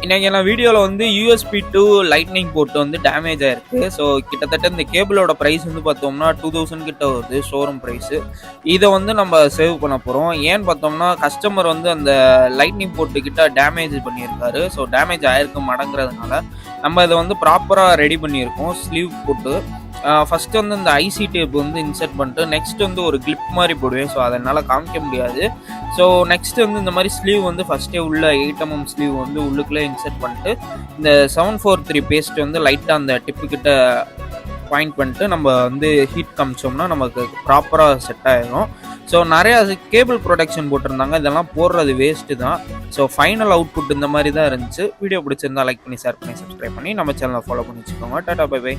இன்னைக்கு நான் வீடியோவில் வந்து யூஎஸ்பி டு லைட்னிங் போர்ட் வந்து டேமேஜ் ஆயிருக்கு. ஸோ கிட்டத்தட்ட இந்த கேபிளோட ப்ரைஸ் வந்து பார்த்தோம்னா 2000 கிட்ட வருது ஷோரூம் ப்ரைஸு. இதை வந்து நம்ம சேவ் பண்ண போகிறோம். ஏன்னு பார்த்தோம்னா கஸ்டமர் வந்து அந்த லைட்னிங் போர்ட்டு கிட்ட டேமேஜ் பண்ணியிருக்காரு. ஸோ டேமேஜ் ஆயிருக்கு மடங்கிறதுனால நம்ம இதை வந்து ப்ராப்பராக ரெடி பண்ணியிருக்கோம். ஸ்லீவ் போட்டு ஃபஸ்ட்டு வந்து இந்த ஐசி டேப் வந்து இன்சர்ட் பண்ணிட்டு நெக்ஸ்ட் வந்து ஒரு கிளிப் மாதிரி போடுவேன். ஸோ அதை என்னால் காமிக்க முடியாது. ஸோ நெக்ஸ்ட் வந்து இந்த மாதிரி ஸ்லீவ் வந்து ஃபஸ்ட்டே உள்ள 8mm ஸ்லீவ் வந்து உள்ளுக்குள்ளே இன்சர்ட் பண்ணிட்டு இந்த 743 பேஸ்ட் வந்து லைட்டாக அந்த டிப்புக்கிட்ட பாயிண்ட் பண்ணிட்டு நம்ம வந்து ஹீட் காமிச்சோம்னா நமக்கு ப்ராப்பராக செட் ஆகிடும். ஸோ நிறையா கேபிள் ப்ரொடெக்ஷன் போட்டிருந்தாங்க. இதெல்லாம் போடுறது வேஸ்ட்டு தான். ஸோ ஃபைனல் அவுட்புட் இந்த மாதிரி தான் இருந்துச்சு. வீடியோ பிடிச்சிருந்தா லைக் பண்ணி ஷேர் பண்ணி சப்ஸ்கிரைப் பண்ணி நம்ம சேனலை ஃபாலோ பண்ணி வச்சுக்கோங்க. Tata bye by.